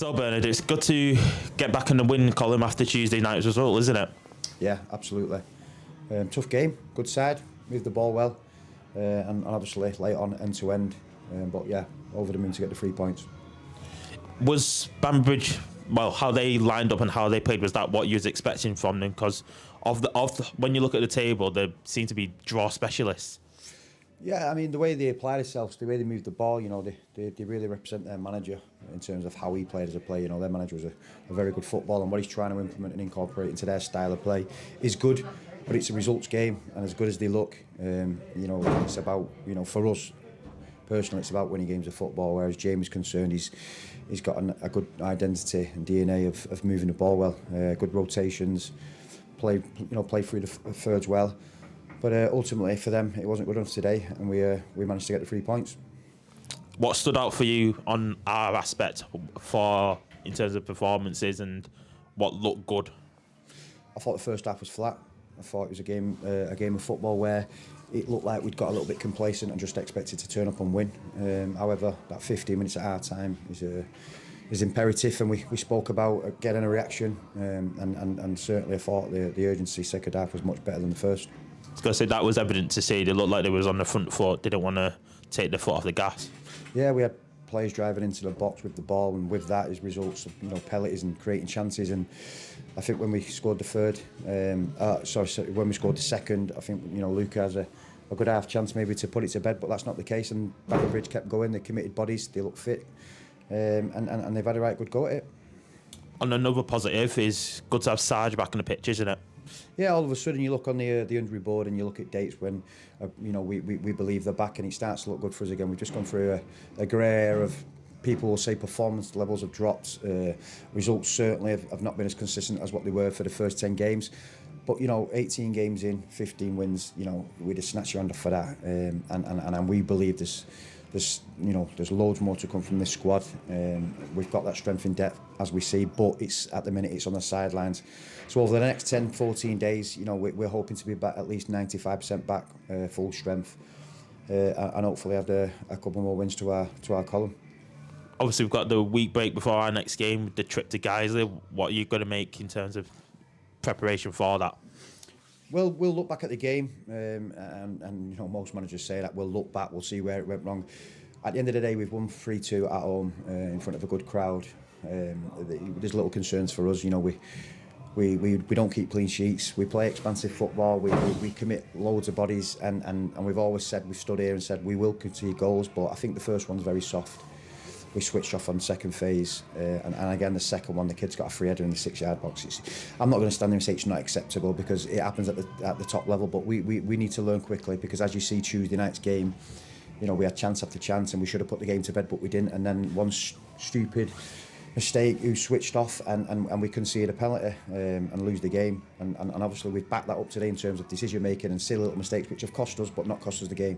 So Bernard, it's good to get back in the win column after Tuesday night's result, isn't it? Yeah, absolutely. Tough game, good side, moved the ball well, and obviously late on end to end. But yeah, over the moon to get the 3 points. Was GBamber Bridge, well, how they lined up and how they played, was that what you was expecting from them? Because when you look at the table, they seem to be draw specialists. Yeah, I mean, the way they apply themselves, the way they move the ball, you know, they really represent their manager in terms of how he played as a player. You know, their manager was a very good footballer, and what he's trying to implement and incorporate into their style of play is good, but it's a results game, and as good as they look, you know, it's about, you know, for us personally, it's about winning games of football, whereas Jamie's concerned, he's got a good identity and DNA of moving the ball well, good rotations, play through the thirds well. But ultimately, for them, it wasn't good enough today, and we managed to get the 3 points. What stood out for you on our aspect in terms of performances and what looked good? I thought the first half was flat. I thought it was a game of football where it looked like we'd got a little bit complacent and just expected to turn up and win. However, that 15 minutes at our time is imperative, and we spoke about getting a reaction, and certainly I thought the urgency second half was much better than the first. I was going to say, that was evident to see. They looked like they was on the front foot, didn't want to take the foot off the gas. Yeah, we had players driving into the box with the ball, and with that is results of, you know, penalties and creating chances. And I think when we scored the when we scored the second, I think, you know, Luca has a good half chance maybe to put it to bed, but that's not the case. And GBamber Bridge kept going. They committed bodies, they look fit, and they've had a right good go at it. And another positive is good to have Sarge back in the pitch, isn't it? Yeah, all of a sudden you look on the injury board and you look at dates when you know, we believe they're back, and it starts to look good for us again. We've just gone through a grey area of, people will say, performance levels have dropped. Results certainly have not been as consistent as what they were for the first 10 games. But, you know, 18 games in, 15 wins, you know, we'd have snatched your hand off for that. And we believe there's loads more to come from this squad. We've got that strength in depth, as we see, but at the minute it's on the sidelines. So over the next 10, 14 days, you know, we're hoping to be back at least 95% back, full strength, and hopefully have a couple more wins to our column. Obviously, we've got the week break before our next game, the trip to Guiseley. What are you going to make in terms of preparation for that? Well, we'll look back at the game, and you know, most managers say that we'll look back, we'll see where it went wrong. At the end of the day, we've won 3-2 at home in front of a good crowd. There's little concerns for us. You know, we don't keep clean sheets. We play expansive football. We commit loads of bodies, and we've always said, we've stood here and said we will concede goals. But I think the first one's very soft. We switched off on the second phase, and again the second one, the kid's got a free header in the 6-yard box. I'm not going to stand there and say it's not acceptable, because it happens at the top level, but we need to learn quickly, because as you see Tuesday night's game, you know, we had chance after chance and we should have put the game to bed, but we didn't. And then one stupid mistake, who switched off, and we concede a penalty and lose the game. And obviously we've backed that up today in terms of decision making and silly little mistakes which have cost us, but not cost us the game.